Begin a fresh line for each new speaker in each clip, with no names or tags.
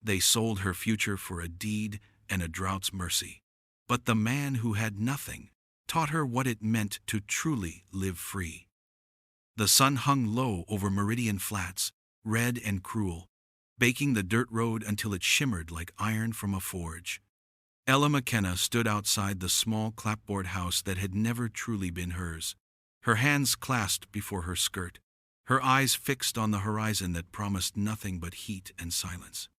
They sold her future for a deed and a drought's mercy. But the man who had nothing taught her what it meant to truly live free. The sun hung low over Meridian Flats, red and cruel, baking the dirt road until it shimmered like iron from a forge. Ella McKenna stood outside the small clapboard house that had never truly been hers, her hands clasped before her skirt, her eyes fixed on the horizon that promised nothing but heat and silence.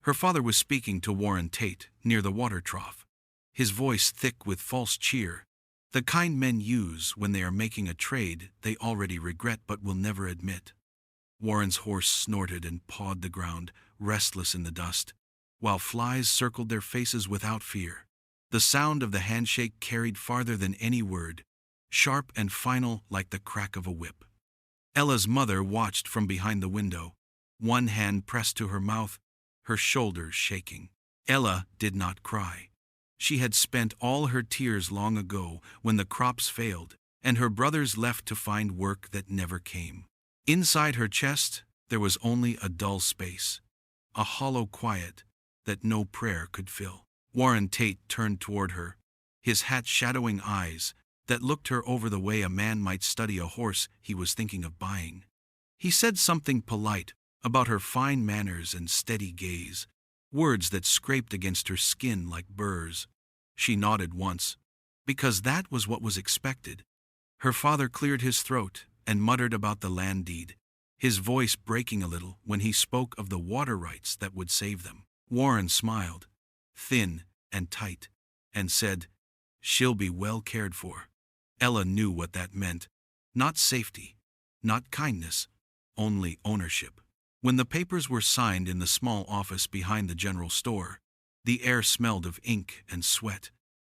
Her father was speaking to Warren Tate near the water trough, his voice thick with false cheer, the kind men use when they are making a trade they already regret but will never admit. Warren's horse snorted and pawed the ground, restless in the dust, while flies circled their faces without fear. The sound of the handshake carried farther than any word, sharp and final like the crack of a whip. Ella's mother watched from behind the window, one hand pressed to her mouth, her shoulders shaking. Ella did not cry. She had spent all her tears long ago when the crops failed and her brothers left to find work that never came. Inside her chest, there was only a dull space, a hollow quiet that no prayer could fill. Warren Tate turned toward her, his hat shadowing eyes that looked her over the way a man might study a horse he was thinking of buying. He said something polite about her fine manners and steady gaze, words that scraped against her skin like burrs. She nodded once, because that was what was expected. Her father cleared his throat and muttered about the land deed, his voice breaking a little when he spoke of the water rights that would save them. Warren smiled, thin and tight, and said, "She'll be well cared for." Ella knew what that meant. Not safety, not kindness, only ownership. When the papers were signed in the small office behind the general store, the air smelled of ink and sweat.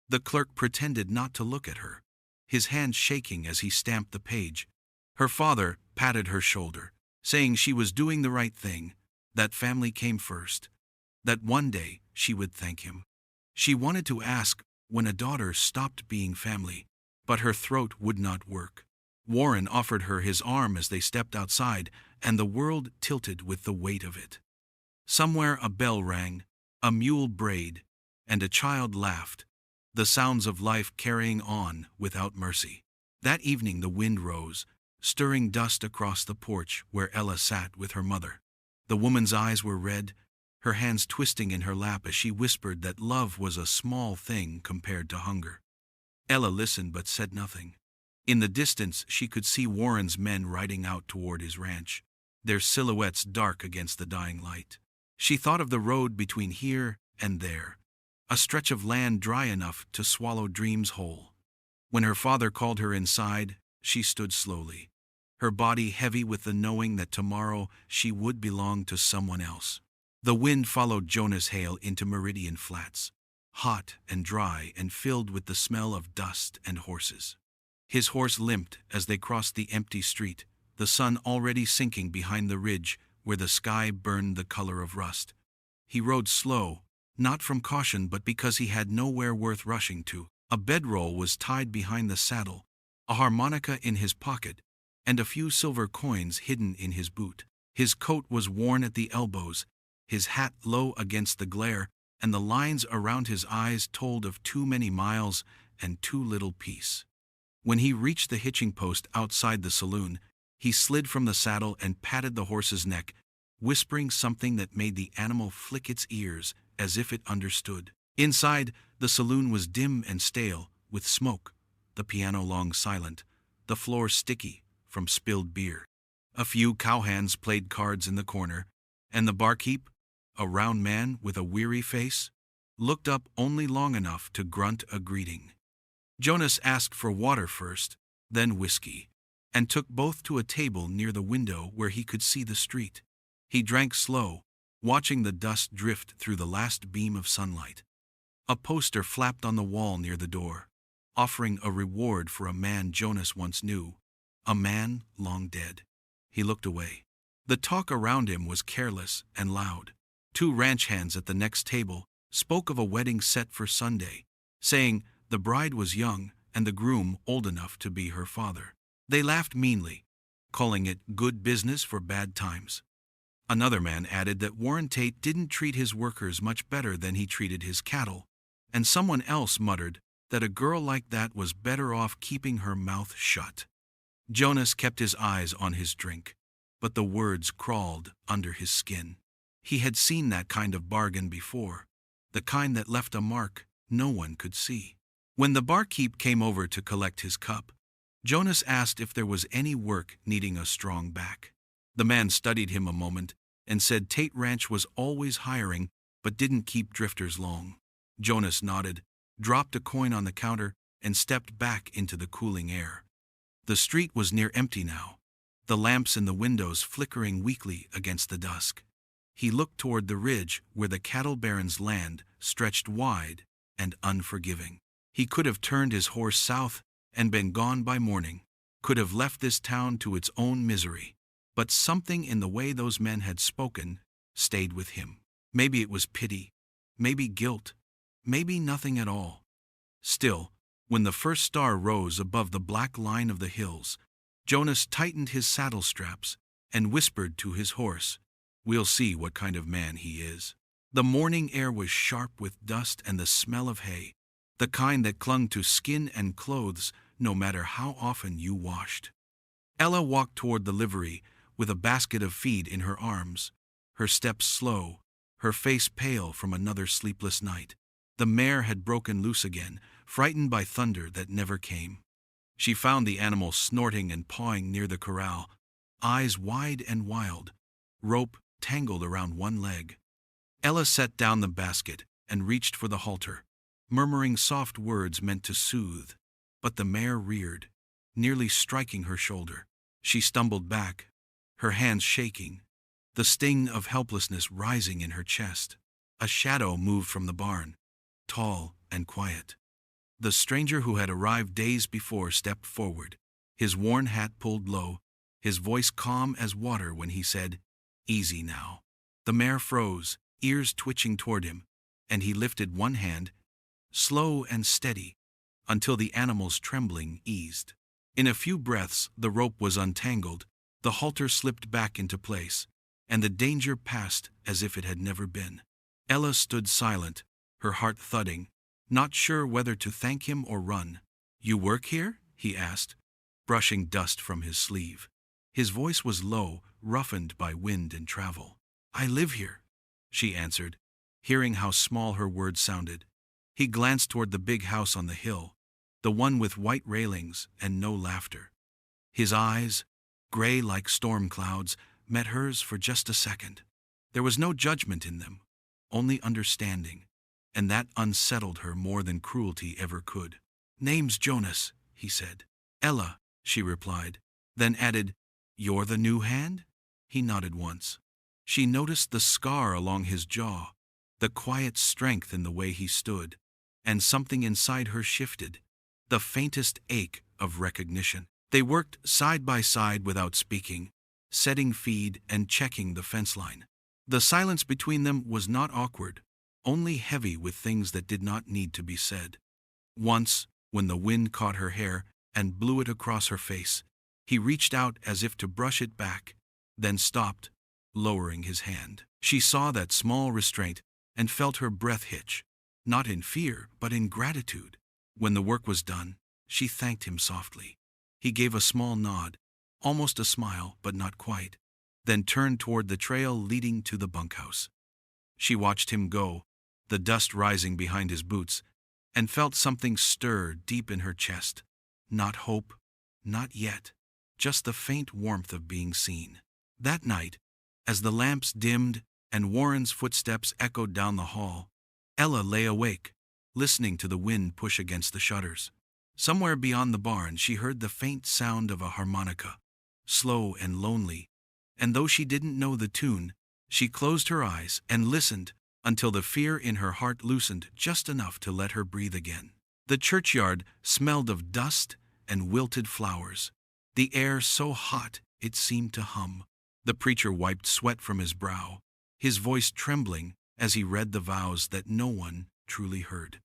The clerk pretended not to look at her, his hand shaking as he stamped the page. Her father patted her shoulder, saying she was doing the right thing, that family came first, that one day she would thank him. She wanted to ask when a daughter stopped being family, but her throat would not work. Warren offered her his arm as they stepped outside, and the world tilted with the weight of it. Somewhere a bell rang, a mule brayed, and a child laughed, the sounds of life carrying on without mercy. That evening the wind rose, stirring dust across the porch where Ella sat with her mother. The woman's eyes were red, her hands twisting in her lap as she whispered that love was a small thing compared to hunger. Ella listened but said nothing. In the distance she could see Warren's men riding out toward his ranch, their silhouettes dark against the dying light. She thought of the road between here and there, a stretch of land dry enough to swallow dreams whole. When her father called her inside, she stood slowly, her body heavy with the knowing that tomorrow she would belong to someone else. The wind followed Jonas Hale into Meridian Flats, hot and dry and filled with the smell of dust and horses. His horse limped as they crossed the empty street, the sun already sinking behind the ridge where the sky burned the color of rust. He rode slow, not from caution but because he had nowhere worth rushing to. A bedroll was tied behind the saddle, a harmonica in his pocket, and a few silver coins hidden in his boot. His coat was worn at the elbows, his hat low against the glare, and the lines around his eyes told of too many miles and too little peace. When he reached the hitching post outside the saloon, he slid from the saddle and patted the horse's neck, whispering something that made the animal flick its ears as if it understood. Inside, the saloon was dim and stale, with smoke, the piano long silent, the floor sticky from spilled beer. A few cowhands played cards in the corner, and the barkeep, a round man with a weary face, looked up only long enough to grunt a greeting. Jonas asked for water first, then whiskey, and took both to a table near the window where he could see the street. He drank slow, watching the dust drift through the last beam of sunlight. A poster flapped on the wall near the door, offering a reward for a man Jonas once knew, a man long dead. He looked away. The talk around him was careless and loud. Two ranch hands at the next table spoke of a wedding set for Sunday, saying the bride was young and the groom old enough to be her father. They laughed meanly, calling it good business for bad times. Another man added that Warren Tate didn't treat his workers much better than he treated his cattle, and someone else muttered that a girl like that was better off keeping her mouth shut. Jonas kept his eyes on his drink, but the words crawled under his skin. He had seen that kind of bargain before, the kind that left a mark no one could see. When the barkeep came over to collect his cup, Jonas asked if there was any work needing a strong back. The man studied him a moment and said Tate Ranch was always hiring but didn't keep drifters long. Jonas nodded, dropped a coin on the counter, and stepped back into the cooling air. The street was near empty now, the lamps in the windows flickering weakly against the dusk. He looked toward the ridge where the cattle baron's land stretched wide and unforgiving. He could have turned his horse south and been gone by morning, could have left this town to its own misery. But something in the way those men had spoken stayed with him. Maybe it was pity, maybe guilt, maybe nothing at all. Still, when the first star rose above the black line of the hills, Jonas tightened his saddle straps and whispered to his horse, "We'll see what kind of man he is." The morning air was sharp with dust and the smell of hay, the kind that clung to skin and clothes no matter how often you washed. Ella walked toward the livery with a basket of feed in her arms, her steps slow, her face pale from another sleepless night. The mare had broken loose again, frightened by thunder that never came. She found the animal snorting and pawing near the corral, eyes wide and wild, rope tangled around one leg. Ella set down the basket and reached for the halter, murmuring soft words meant to soothe, but the mare reared, nearly striking her shoulder. She stumbled back, her hands shaking, the sting of helplessness rising in her chest. A shadow moved from the barn, tall and quiet. The stranger who had arrived days before stepped forward, his worn hat pulled low, his voice calm as water when he said, "Easy now." The mare froze, ears twitching toward him, and he lifted one hand, slow and steady, until the animal's trembling eased. In a few breaths the rope was untangled, the halter slipped back into place, and the danger passed as if it had never been. Ella stood silent, her heart thudding, not sure whether to thank him or run. "You work here?" he asked, brushing dust from his sleeve. His voice was low, roughened by wind and travel. "I live here," she answered, hearing how small her words sounded. He glanced toward the big house on the hill, the one with white railings and no laughter. His eyes, gray like storm clouds, met hers for just a second. There was no judgment in them, only understanding, and that unsettled her more than cruelty ever could. "Name's Jonas," he said. "Ella," she replied, then added, "You're the new hand?" He nodded once. She noticed the scar along his jaw, the quiet strength in the way he stood, and something inside her shifted, the faintest ache of recognition. They worked side by side without speaking, setting feed and checking the fence line. The silence between them was not awkward, only heavy with things that did not need to be said. Once, when the wind caught her hair and blew it across her face, he reached out as if to brush it back, then stopped, lowering his hand. She saw that small restraint and felt her breath hitch, not in fear but in gratitude. When the work was done, she thanked him softly. He gave a small nod, almost a smile but not quite, then turned toward the trail leading to the bunkhouse. She watched him go, the dust rising behind his boots, and felt something stir deep in her chest. Not hope, not yet, just the faint warmth of being seen. That night, as the lamps dimmed and Warren's footsteps echoed down the hall, Ella lay awake, listening to the wind push against the shutters. Somewhere beyond the barn she heard the faint sound of a harmonica, slow and lonely, and though she didn't know the tune, she closed her eyes and listened until the fear in her heart loosened just enough to let her breathe again. The churchyard smelled of dust and wilted flowers, the air so hot it seemed to hum. The preacher wiped sweat from his brow, his voice trembling as he read the vows that no one truly heard.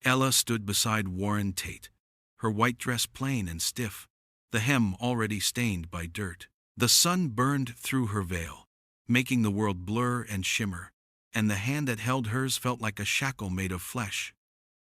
Ella stood beside Warren Tate, her white dress plain and stiff, the hem already stained by dirt. The sun burned through her veil, making the world blur and shimmer, and the hand that held hers felt like a shackle made of flesh.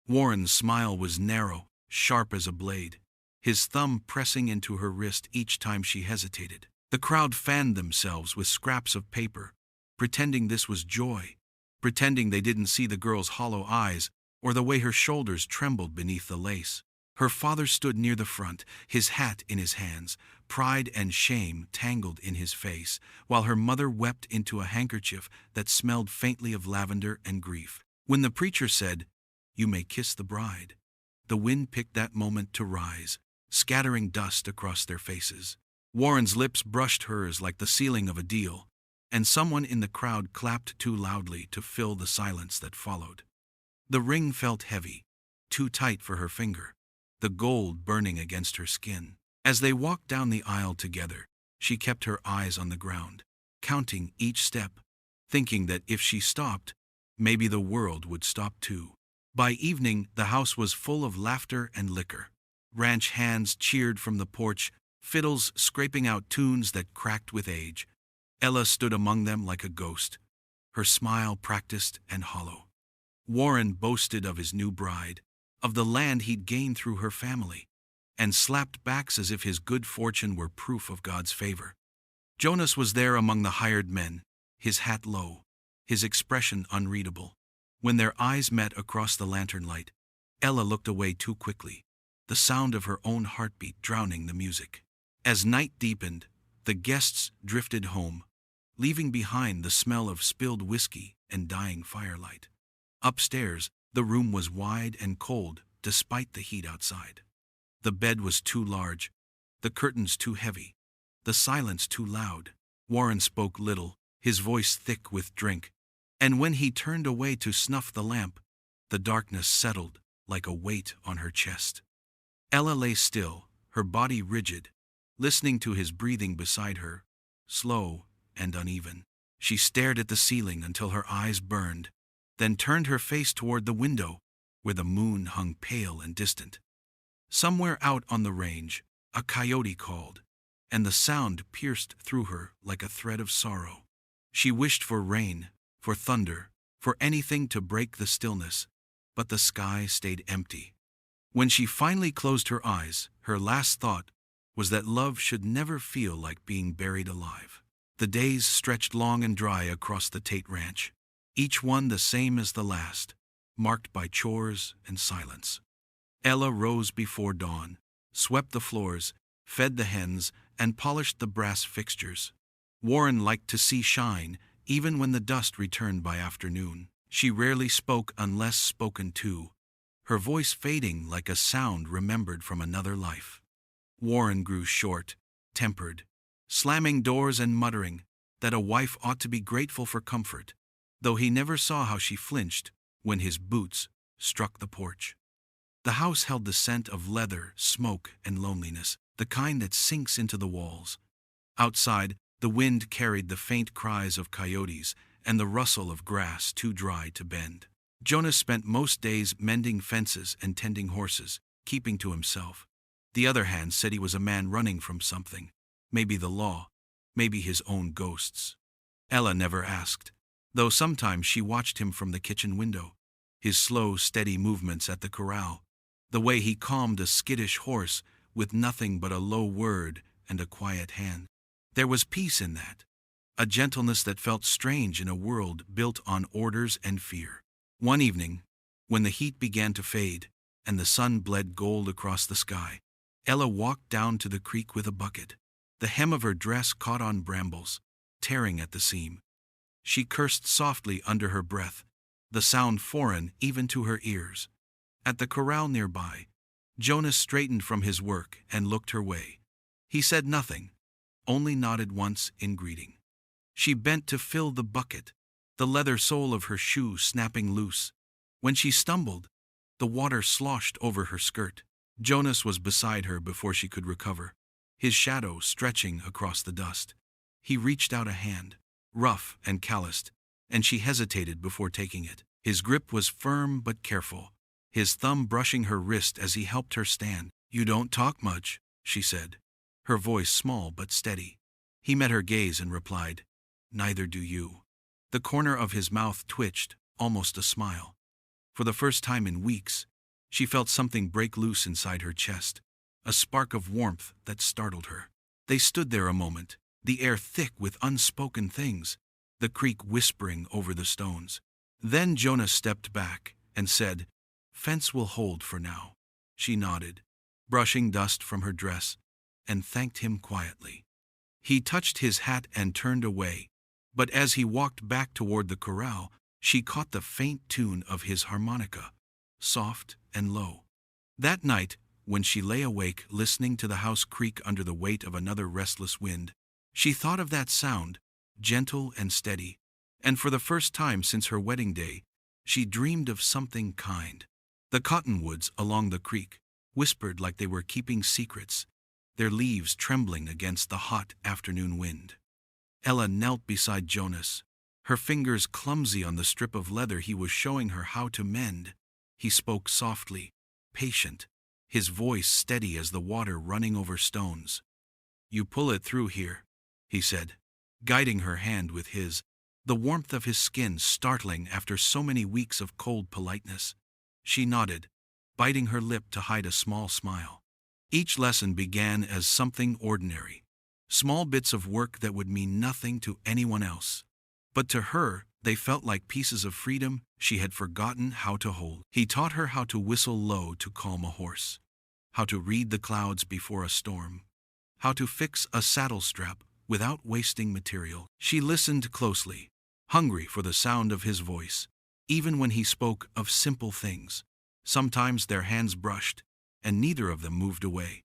Warren's smile was narrow, sharp as a blade, his thumb pressing into her wrist each time she hesitated. The crowd fanned themselves with scraps of paper, pretending this was joy, pretending they didn't see the girl's hollow eyes or the way her shoulders trembled beneath the lace. Her father stood near the front, his hat in his hands, pride and shame tangled in his face, while her mother wept into a handkerchief that smelled faintly of lavender and grief. When the preacher said, "You may kiss the bride," the wind picked that moment to rise, scattering dust across their faces. Warren's lips brushed hers like the sealing of a deal, and someone in the crowd clapped too loudly to fill the silence that followed. The ring felt heavy, too tight for her finger, the gold burning against her skin. As they walked down the aisle together, she kept her eyes on the ground, counting each step, thinking that if she stopped, maybe the world would stop too. By evening, the house was full of laughter and liquor. Ranch hands cheered from the porch, fiddles scraping out tunes that cracked with age. Ella stood among them like a ghost, her smile practiced and hollow. Warren boasted of his new bride, of the land he'd gained through her family, and slapped backs as if his good fortune were proof of God's favor. Jonas was there among the hired men, his hat low, his expression unreadable. When their eyes met across the lantern light, Ella looked away too quickly, the sound of her own heartbeat drowning the music. As night deepened, the guests drifted home, leaving behind the smell of spilled whiskey and dying firelight. Upstairs, the room was wide and cold despite the heat outside. The bed was too large, the curtains too heavy, the silence too loud. Warren spoke little, his voice thick with drink, and when he turned away to snuff the lamp, the darkness settled like a weight on her chest. Ella lay still, her body rigid, listening to his breathing beside her, slow and uneven. She stared at the ceiling until her eyes burned, then turned her face toward the window, where the moon hung pale and distant. Somewhere out on the range, a coyote called, and the sound pierced through her like a thread of sorrow. She wished for rain, for thunder, for anything to break the stillness, but the sky stayed empty. When she finally closed her eyes, her last thought was that love should never feel like being buried alive. The days stretched long and dry across the Tate Ranch, each one the same as the last, marked by chores and silence. Ella rose before dawn, swept the floors, fed the hens, and polished the brass fixtures. Warren liked to see shine, even when the dust returned by afternoon. She rarely spoke unless spoken to, her voice fading like a sound remembered from another life. Warren grew short, tempered, slamming doors and muttering that a wife ought to be grateful for comfort, though he never saw how she flinched when his boots struck the porch. The house held the scent of leather, smoke, and loneliness, the kind that sinks into the walls. Outside, the wind carried the faint cries of coyotes and the rustle of grass too dry to bend. Jonas spent most days mending fences and tending horses, keeping to himself. The other hand said he was a man running from something, maybe the law, maybe his own ghosts. Ella never asked, though sometimes she watched him from the kitchen window, his slow, steady movements at the corral, the way he calmed a skittish horse with nothing but a low word and a quiet hand. There was peace in that, a gentleness that felt strange in a world built on orders and fear. One evening, when the heat began to fade and the sun bled gold across the sky, Ella walked down to the creek with a bucket. The hem of her dress caught on brambles, tearing at the seam. She cursed softly under her breath, the sound foreign even to her ears. At the corral nearby, Jonas straightened from his work and looked her way. He said nothing, only nodded once in greeting. She bent to fill the bucket, the leather sole of her shoe snapping loose. When she stumbled, the water sloshed over her skirt. Jonas was beside her before she could recover, his shadow stretching across the dust. He reached out a hand, rough and calloused, and she hesitated before taking it. His grip was firm but careful, his thumb brushing her wrist as he helped her stand. "You don't talk much," she said, her voice small but steady. He met her gaze and replied, neither do you. The corner of his mouth twitched, almost a smile. For the first time in weeks, she felt something break loose inside her chest, a spark of warmth that startled her. They stood there a moment, the air thick with unspoken things, the creek whispering over the stones. Then Jonas stepped back and said, "Fence will hold for now." She nodded, brushing dust from her dress, and thanked him quietly. He touched his hat and turned away, but as he walked back toward the corral, she caught the faint tune of his harmonica, soft and low. That night, when she lay awake listening to the house creak under the weight of another restless wind, she thought of that sound, gentle and steady, and for the first time since her wedding day, she dreamed of something kind. The cottonwoods along the creek whispered like they were keeping secrets, their leaves trembling against the hot afternoon wind. Ella knelt beside Jonas, her fingers clumsy on the strip of leather he was showing her how to mend. He spoke softly, patient, his voice steady as the water running over stones. "You pull it through here," he said, guiding her hand with his, the warmth of his skin startling after so many weeks of cold politeness. She nodded, biting her lip to hide a small smile. Each lesson began as something ordinary, small bits of work that would mean nothing to anyone else. But to her, they felt like pieces of freedom she had forgotten how to hold. He taught her how to whistle low to calm a horse, how to read the clouds before a storm, how to fix a saddle strap without wasting material. She listened closely, hungry for the sound of his voice, even when he spoke of simple things. Sometimes their hands brushed, and neither of them moved away.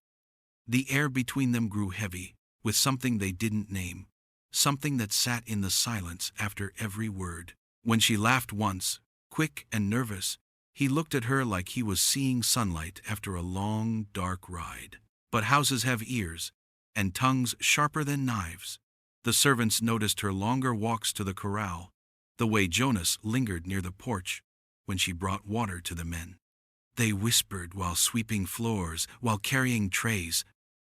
The air between them grew heavy, with something they didn't name, something that sat in the silence after every word. When she laughed once, quick and nervous, he looked at her like he was seeing sunlight after a long, dark ride. But houses have ears, and tongues sharper than knives. The servants noticed her longer walks to the corral, the way Jonas lingered near the porch when she brought water to the men. They whispered while sweeping floors, while carrying trays.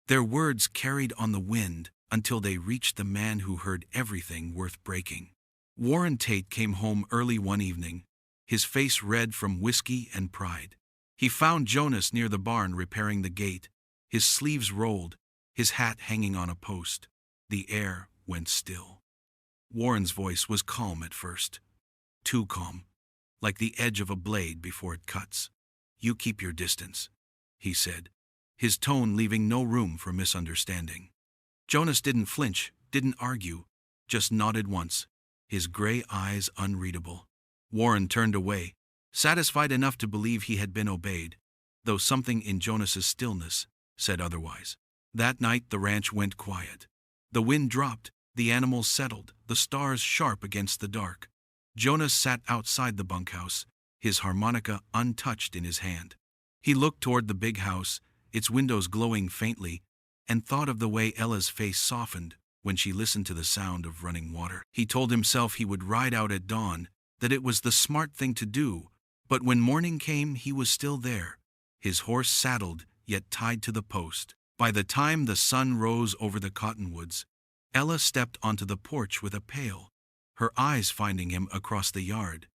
Their words carried on the wind until they reached the man who heard everything worth breaking. Warren Tate came home early one evening, his face red from whiskey and pride. He found Jonas near the barn repairing the gate, his sleeves rolled, his hat hanging on a post. The air went still. Warren's voice was calm at first, too calm, like the edge of a blade before it cuts. "You keep your distance," he said, his tone leaving no room for misunderstanding. Jonas didn't flinch, didn't argue, just nodded once, his gray eyes unreadable. Warren turned away, satisfied enough to believe he had been obeyed, though something in Jonas's stillness said otherwise. That night the ranch went quiet. The wind dropped, the animals settled, the stars sharp against the dark. Jonas sat outside the bunkhouse, his harmonica untouched in his hand. He looked toward the big house, its windows glowing faintly, and thought of the way Ella's face softened when she listened to the sound of running water. He told himself he would ride out at dawn, that it was the smart thing to do, but when morning came he was still there, his horse saddled yet tied to the post. By the time the sun rose over the cottonwoods, Ella stepped onto the porch with a pail, her eyes finding him across the yard.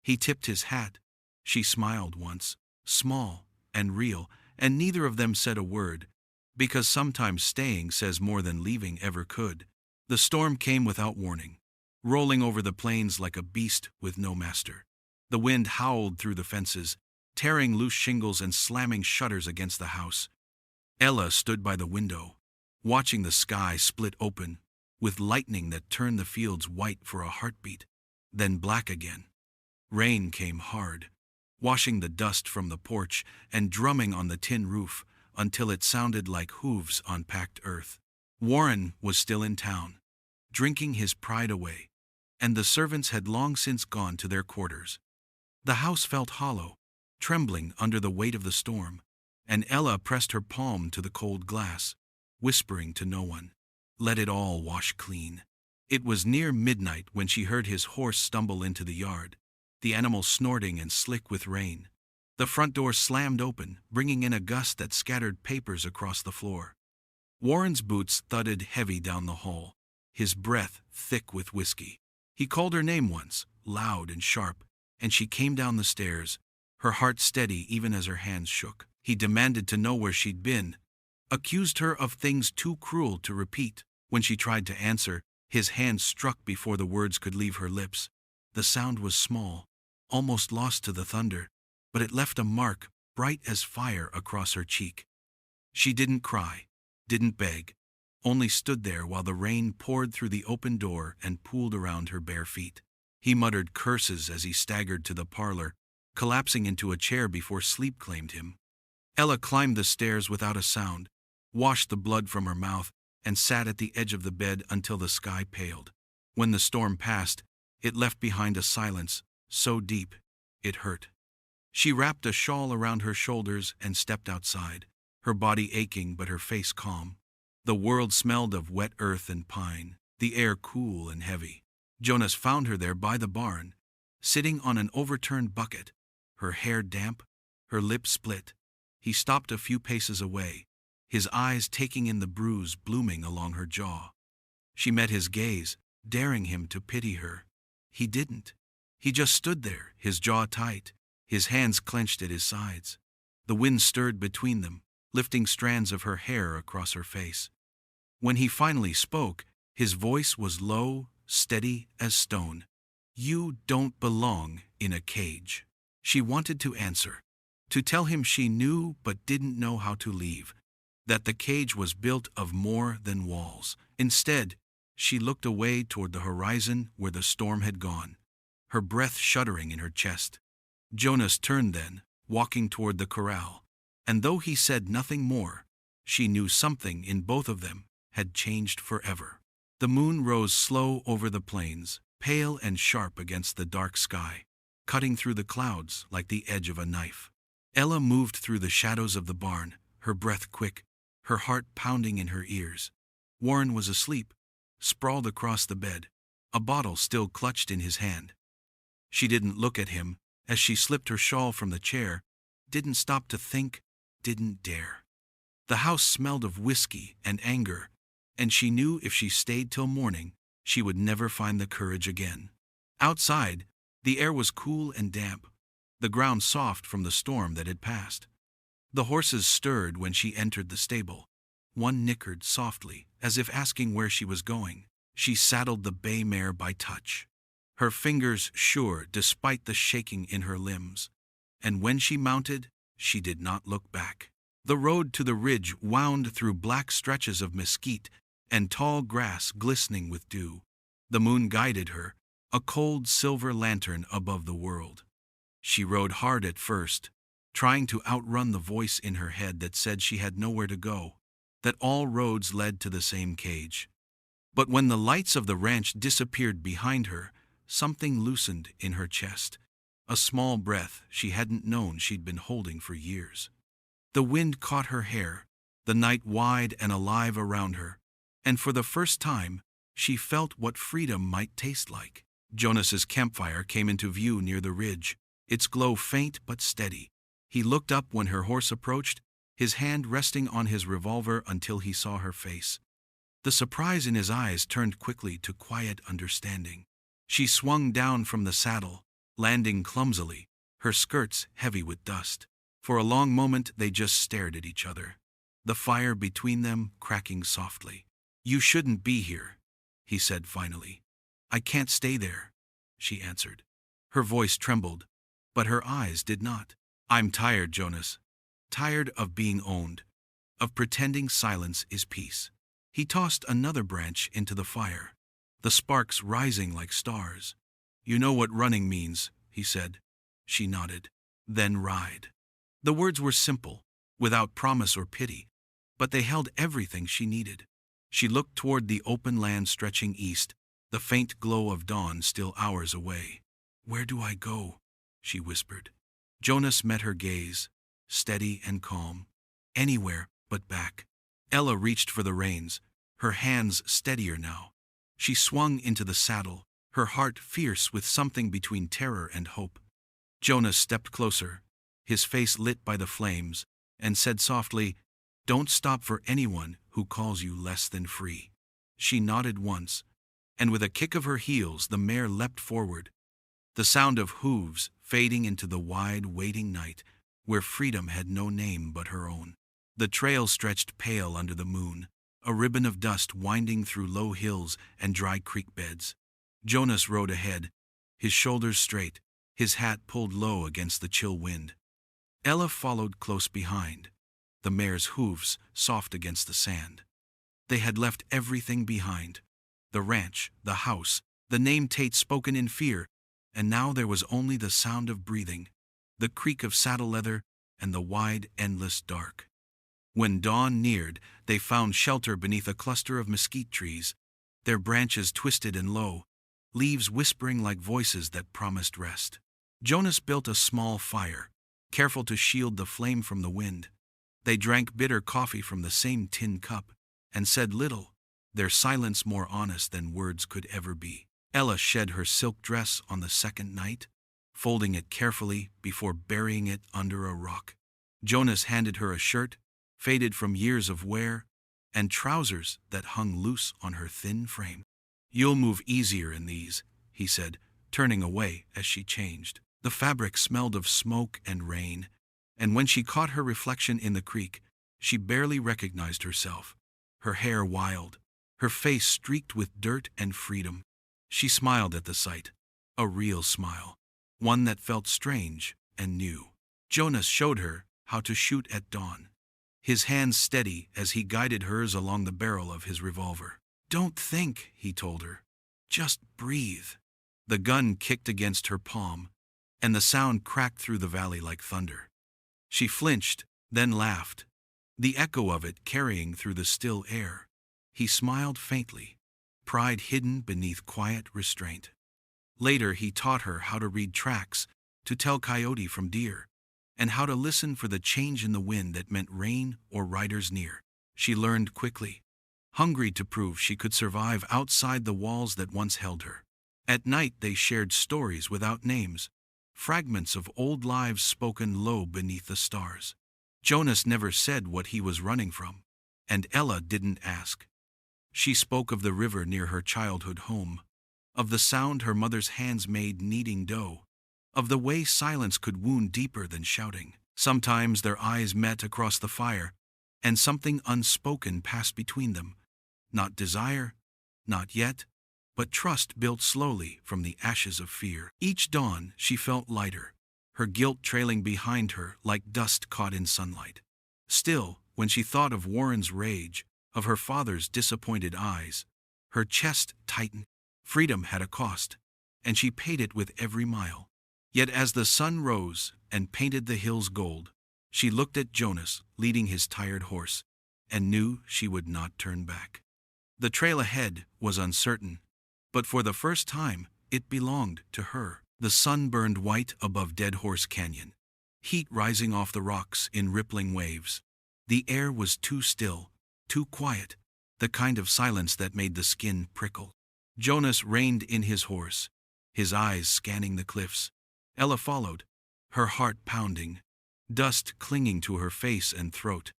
He tipped his hat. She smiled once, small and real, and neither of them said a word, because sometimes staying says more than leaving ever could. The storm came without warning, rolling over the plains like a beast with no master. The wind howled through the fences, tearing loose shingles and slamming shutters against the house. Ella stood by the window, watching the sky split open, with lightning that turned the fields white for a heartbeat, then black again. Rain came hard, washing the dust from the porch and drumming on the tin roof until it sounded like hooves on packed earth. Warren was still in town, drinking his pride away, and the servants had long since gone to their quarters. The house felt hollow, trembling under the weight of the storm, and Ella pressed her palm to the cold glass, whispering to no one, "Let it all wash clean." It was near midnight when she heard his horse stumble into the yard, the animal snorting and slick with rain. The front door slammed open, bringing in a gust that scattered papers across the floor. Warren's boots thudded heavy down the hall, his breath thick with whiskey. He called her name once, loud and sharp, and she came down the stairs, her heart steady even as her hands shook. He demanded to know where she'd been, accused her of things too cruel to repeat. When she tried to answer, his hand struck before the words could leave her lips. The sound was small, almost lost to the thunder, but it left a mark bright as fire across her cheek. She didn't cry, didn't beg, only stood there while the rain poured through the open door and pooled around her bare feet. He muttered curses as he staggered to the parlor, collapsing into a chair before sleep claimed him. Ella climbed the stairs without a sound, washed the blood from her mouth, and sat at the edge of the bed until the sky paled. When the storm passed, it left behind a silence so deep it hurt. She wrapped a shawl around her shoulders and stepped outside, her body aching but her face calm. The world smelled of wet earth and pine, the air cool and heavy. Jonas found her there by the barn, sitting on an overturned bucket, her hair damp, her lips split. He stopped a few paces away, his eyes taking in the bruise blooming along her jaw. She met his gaze, daring him to pity her. He didn't. He just stood there, his jaw tight, his hands clenched at his sides. The wind stirred between them, lifting strands of her hair across her face. When he finally spoke, his voice was low, steady as stone. "You don't belong in a cage." She wanted to answer, to tell him she knew but didn't know how to leave, that the cage was built of more than walls. Instead, she looked away toward the horizon where the storm had gone, her breath shuddering in her chest. Jonas turned then, walking toward the corral, and though he said nothing more, she knew something in both of them had changed forever. The moon rose slow over the plains, pale and sharp against the dark sky, cutting through the clouds like the edge of a knife. Ella moved through the shadows of the barn, her breath quick, her heart pounding in her ears. Warren was asleep, sprawled across the bed, a bottle still clutched in his hand. She didn't look at him as she slipped her shawl from the chair, didn't stop to think, didn't dare. The house smelled of whiskey and anger, and she knew if she stayed till morning, she would never find the courage again. Outside, the air was cool and damp, the ground soft from the storm that had passed. The horses stirred when she entered the stable. One nickered softly, as if asking where she was going. She saddled the bay mare by touch, her fingers sure despite the shaking in her limbs. And when she mounted, she did not look back. The road to the ridge wound through black stretches of mesquite and tall grass glistening with dew. The moon guided her, a cold silver lantern above the world. She rode hard at first, trying to outrun the voice in her head that said she had nowhere to go, that all roads led to the same cage. But when the lights of the ranch disappeared behind her, something loosened in her chest, a small breath she hadn't known she'd been holding for years. The wind caught her hair, the night wide and alive around her, and for the first time, she felt what freedom might taste like. Jonas's campfire came into view near the ridge, its glow faint but steady. He looked up when her horse approached, his hand resting on his revolver until he saw her face. The surprise in his eyes turned quickly to quiet understanding. She swung down from the saddle, landing clumsily, her skirts heavy with dust. For a long moment they just stared at each other, the fire between them cracking softly. "You shouldn't be here," he said finally. "I can't stay there," she answered. Her voice trembled, but her eyes did not. "I'm tired, Jonas. Tired of being owned, of pretending silence is peace." He tossed another branch into the fire, the sparks rising like stars. "You know what running means," he said. She nodded. "Then ride." The words were simple, without promise or pity, but they held everything she needed. She looked toward the open land stretching east, the faint glow of dawn still hours away. "Where do I go?" she whispered. Jonas met her gaze, steady and calm. "Anywhere but back." Ella reached for the reins, her hands steadier now. She swung into the saddle, her heart fierce with something between terror and hope. Jonas stepped closer, his face lit by the flames, and said softly, "Don't stop for anyone who calls you less than free." She nodded once, and with a kick of her heels the mare leapt forward, the sound of hooves fading into the wide, waiting night, where freedom had no name but her own. The trail stretched pale under the moon, a ribbon of dust winding through low hills and dry creek beds. Jonas rode ahead, his shoulders straight, his hat pulled low against the chill wind. Ella followed close behind, the mare's hooves soft against the sand. They had left everything behind: the ranch, the house, the name Tate spoken in fear, and now there was only the sound of breathing, the creak of saddle leather, and the wide, endless dark. When dawn neared, they found shelter beneath a cluster of mesquite trees, their branches twisted and low, leaves whispering like voices that promised rest. Jonas built a small fire, careful to shield the flame from the wind. They drank bitter coffee from the same tin cup, and said little, their silence more honest than words could ever be. Ella shed her silk dress on the second night, folding it carefully before burying it under a rock. Jonas handed her a shirt, faded from years of wear, and trousers that hung loose on her thin frame. "You'll move easier in these," he said, turning away as she changed. The fabric smelled of smoke and rain, and when she caught her reflection in the creek, she barely recognized herself, her hair wild, her face streaked with dirt and freedom. She smiled at the sight, a real smile, one that felt strange and new. Jonas showed her how to shoot at dawn, his hands steady as he guided hers along the barrel of his revolver. "Don't think," he told her. "Just breathe." The gun kicked against her palm, and the sound cracked through the valley like thunder. She flinched, then laughed, the echo of it carrying through the still air. He smiled faintly, pride hidden beneath quiet restraint. Later he taught her how to read tracks, to tell coyote from deer, and how to listen for the change in the wind that meant rain or riders near. She learned quickly, hungry to prove she could survive outside the walls that once held her. At night they shared stories without names, fragments of old lives spoken low beneath the stars. Jonas never said what he was running from, and Ella didn't ask. She spoke of the river near her childhood home, of the sound her mother's hands made kneading dough, of the way silence could wound deeper than shouting. Sometimes their eyes met across the fire, and something unspoken passed between them. Not desire, not yet, but trust built slowly from the ashes of fear. Each dawn she felt lighter, her guilt trailing behind her like dust caught in sunlight. Still, when she thought of Warren's rage, of her father's disappointed eyes, her chest tightened. Freedom had a cost, and she paid it with every mile. Yet as the sun rose and painted the hills gold, she looked at Jonas leading his tired horse, and knew she would not turn back. The trail ahead was uncertain, but for the first time it belonged to her. The sun burned white above Dead Horse Canyon, heat rising off the rocks in rippling waves. The air was too still, too quiet, the kind of silence that made the skin prickle. Jonas reined in his horse, his eyes scanning the cliffs. Ella followed, her heart pounding, dust clinging to her face and throat.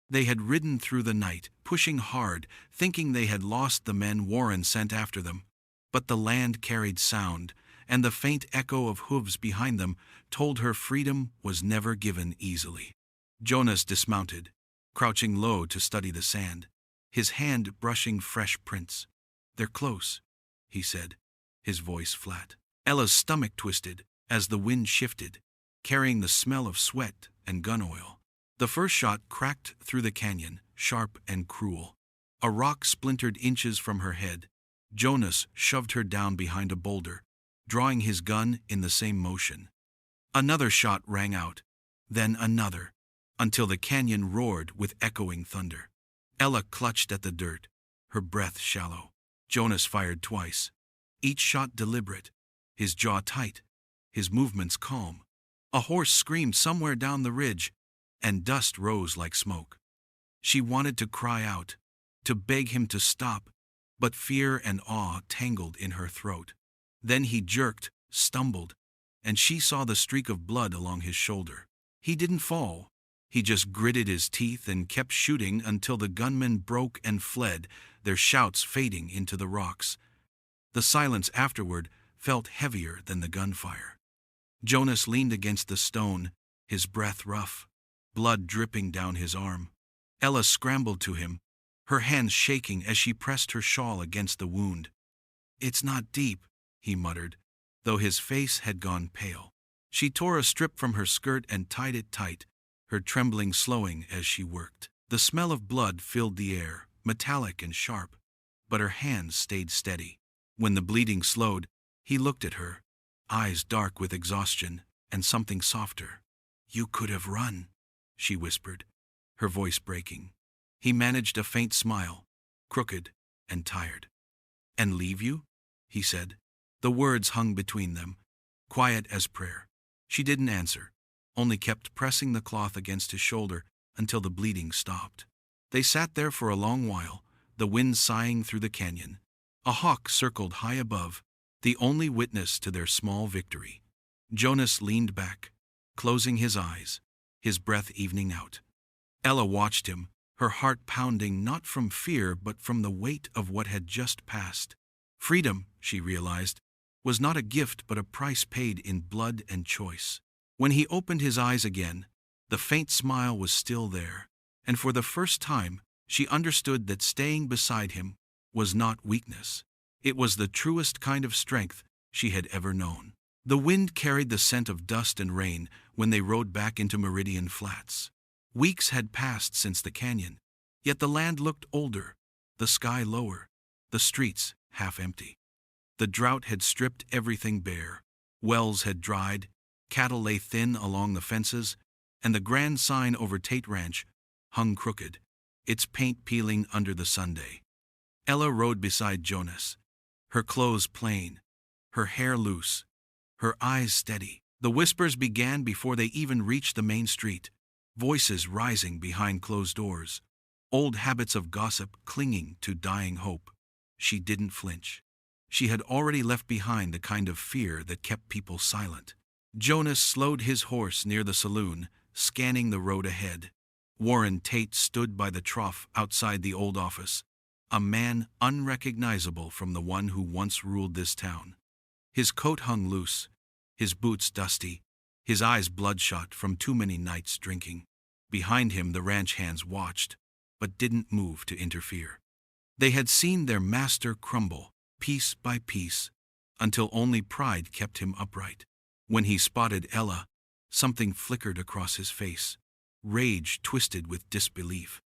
They had ridden through the night, pushing hard, thinking they had lost the men Warren sent after them. But the land carried sound, and the faint echo of hooves behind them told her freedom was never given easily. Jonas dismounted, crouching low to study the sand, his hand brushing fresh prints. "They're close," he said, his voice flat. Ella's stomach twisted as the wind shifted, carrying the smell of sweat and gun oil. The first shot cracked through the canyon, sharp and cruel. A rock splintered inches from her head. Jonas shoved her down behind a boulder, drawing his gun in the same motion. Another shot rang out, then another, until the canyon roared with echoing thunder. Ella clutched at the dirt, her breath shallow. Jonas fired twice, each shot deliberate, his jaw tight, his movements calm. A horse screamed somewhere down the ridge, and dust rose like smoke. She wanted to cry out, to beg him to stop, but fear and awe tangled in her throat. Then he jerked, stumbled, and she saw the streak of blood along his shoulder. He didn't fall, He just gritted his teeth and kept shooting until the gunmen broke and fled, their shouts fading into the rocks. The silence afterward felt heavier than the gunfire. Jonas leaned against the stone, his breath rough, blood dripping down his arm. Ella scrambled to him, her hands shaking as she pressed her shawl against the wound. "It's not deep," he muttered, though his face had gone pale. She tore a strip from her skirt and tied it tight, her trembling slowing as she worked. The smell of blood filled the air, metallic and sharp, but her hands stayed steady. When the bleeding slowed, he looked at her, eyes dark with exhaustion and something softer. "You could have run," she whispered, her voice breaking. He managed a faint smile, crooked and tired. "And leave you?" he said. The words hung between them, quiet as prayer. She didn't answer, only kept pressing the cloth against his shoulder until the bleeding stopped. They sat there for a long while, the wind sighing through the canyon. A hawk circled high above, the only witness to their small victory. Jonas leaned back, closing his eyes, his breath evening out. Ella watched him, her heart pounding not from fear but from the weight of what had just passed. Freedom, she realized, was not a gift but a price paid in blood and choice. When he opened his eyes again, the faint smile was still there, and for the first time she understood that staying beside him was not weakness. It was the truest kind of strength she had ever known. The wind carried the scent of dust and rain when they rode back into Meridian Flats. Weeks had passed since the canyon, yet the land looked older, the sky lower, the streets half empty. The drought had stripped everything bare. Wells had dried, cattle lay thin along the fences, and the grand sign over Tate Ranch hung crooked, its paint peeling under the Sunday. Ella rode beside Jonas, her clothes plain, her hair loose, her eyes steady. The whispers began before they even reached the main street, voices rising behind closed doors, old habits of gossip clinging to dying hope. She didn't flinch. She had already left behind the kind of fear that kept people silent. Jonas slowed his horse near the saloon, scanning the road ahead. Warren Tate stood by the trough outside the old office, a man unrecognizable from the one who once ruled this town. His coat hung loose, his boots dusty, his eyes bloodshot from too many nights drinking. Behind him the ranch hands watched, but didn't move to interfere. They had seen their master crumble, piece by piece, until only pride kept him upright. When he spotted Ella, something flickered across his face, rage twisted with disbelief.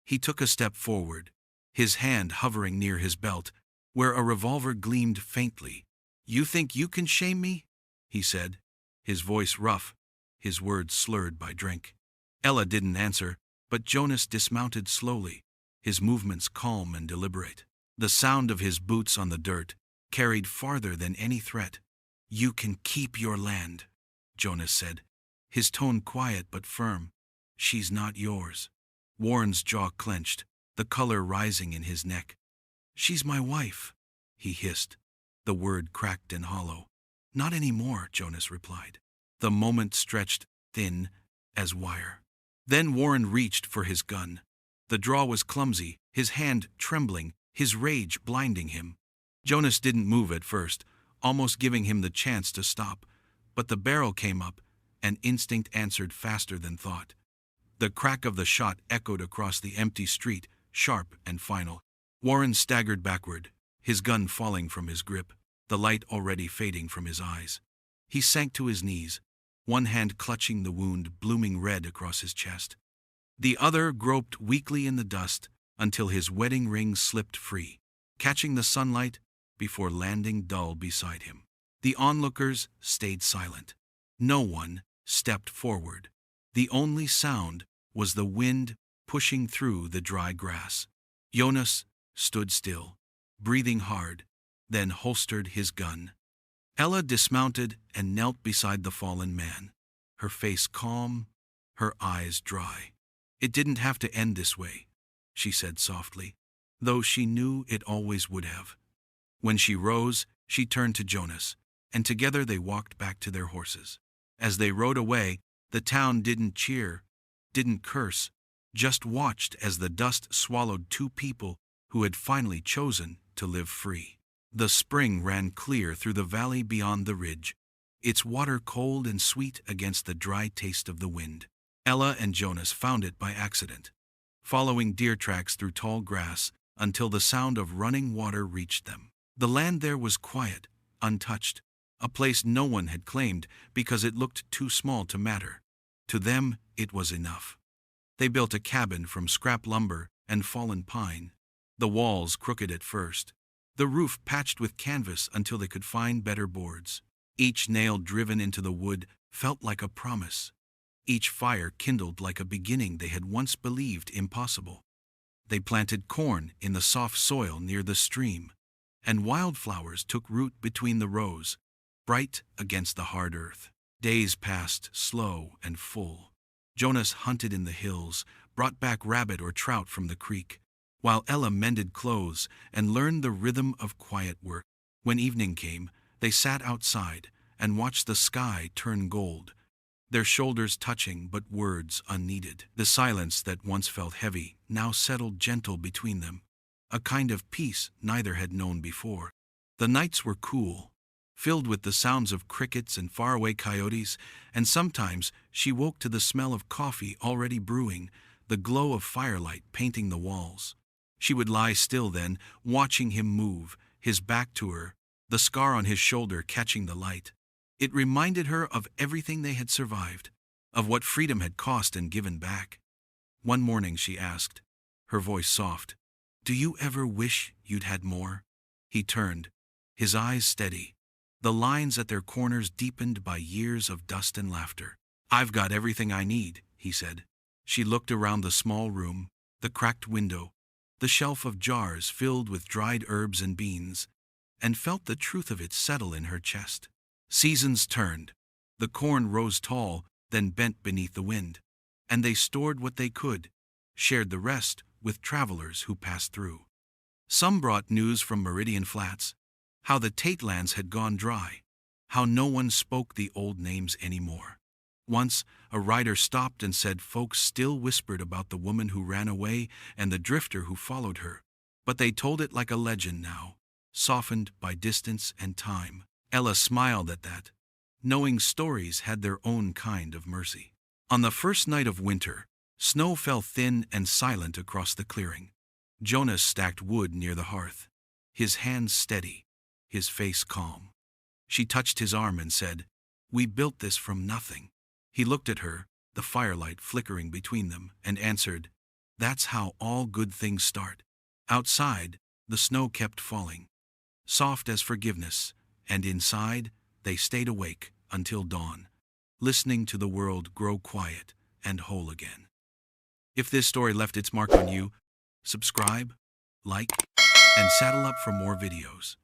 He took a step forward, his hand hovering near his belt, where a revolver gleamed faintly. "You think you can shame me?" he said, his voice rough, his words slurred by drink. Ella didn't answer, but Jonas dismounted slowly, his movements calm and deliberate. The sound of his boots on the dirt carried farther than any threat. "You can keep your land," Jonas said, his tone quiet but firm. "She's not yours." Warren's jaw clenched, the color rising in his neck. "She's my wife," he hissed, the word cracked and hollow. "Not anymore," Jonas replied. The moment stretched thin as wire. Then Warren reached for his gun. The draw was clumsy, his hand trembling, his rage blinding him. Jonas didn't move at first, almost giving him the chance to stop, but the barrel came up, and instinct answered faster than thought. The crack of the shot echoed across the empty street, sharp and final. Warren staggered backward, his gun falling from his grip, the light already fading from his eyes. He sank to his knees, one hand clutching the wound blooming red across his chest. The other groped weakly in the dust until his wedding ring slipped free, catching the sunlight before landing dull beside him. The onlookers stayed silent. No one stepped forward. The only sound was the wind pushing through the dry grass. Jonas stood still, breathing hard, then holstered his gun. Ella dismounted and knelt beside the fallen man, her face calm, her eyes dry. "It didn't have to end this way," she said softly, though she knew it always would have. When she rose, she turned to Jonas, and together they walked back to their horses. As they rode away, the town didn't cheer, didn't curse, just watched as the dust swallowed two people who had finally chosen to live free. The spring ran clear through the valley beyond the ridge, its water cold and sweet against the dry taste of the wind. Ella and Jonas found it by accident, following deer tracks through tall grass until the sound of running water reached them. The land there was quiet, untouched, a place no one had claimed because it looked too small to matter. To them, it was enough. They built a cabin from scrap lumber and fallen pine, the walls crooked at first, the roof patched with canvas until they could find better boards. Each nail driven into the wood felt like a promise. Each fire kindled like a beginning they had once believed impossible. They planted corn in the soft soil near the stream, and wildflowers took root between the rows, bright against the hard earth. Days passed slow and full. Jonas hunted in the hills, brought back rabbit or trout from the creek, while Ella mended clothes and learned the rhythm of quiet work. When evening came, they sat outside and watched the sky turn gold, their shoulders touching but words unneeded. The silence that once felt heavy now settled gentle between them, a kind of peace neither had known before. The nights were cool, filled with the sounds of crickets and faraway coyotes, and sometimes she woke to the smell of coffee already brewing, the glow of firelight painting the walls. She would lie still then, watching him move, his back to her, the scar on his shoulder catching the light. It reminded her of everything they had survived, of what freedom had cost and given back. One morning she asked, her voice soft, "Do you ever wish you'd had more?" He turned, his eyes steady, the lines at their corners deepened by years of dust and laughter. "I've got everything I need," he said. She looked around the small room, the cracked window, the shelf of jars filled with dried herbs and beans, and felt the truth of it settle in her chest. Seasons turned. The corn rose tall, then bent beneath the wind, and they stored what they could, shared the rest with travelers who passed through. Some brought news from Meridian Flats, how the Tate lands had gone dry, how no one spoke the old names anymore. Once, a rider stopped and said folks still whispered about the woman who ran away and the drifter who followed her, but they told it like a legend now, softened by distance and time. Ella smiled at that, knowing stories had their own kind of mercy. On the first night of winter, snow fell thin and silent across the clearing. Jonas stacked wood near the hearth, his hands steady, his face calm. She touched his arm and said, "We built this from nothing." He looked at her, the firelight flickering between them, and answered, "That's how all good things start." Outside, the snow kept falling, soft as forgiveness, and inside, they stayed awake until dawn, listening to the world grow quiet and whole again. If this story left its mark on you, subscribe, like, and saddle up for more videos.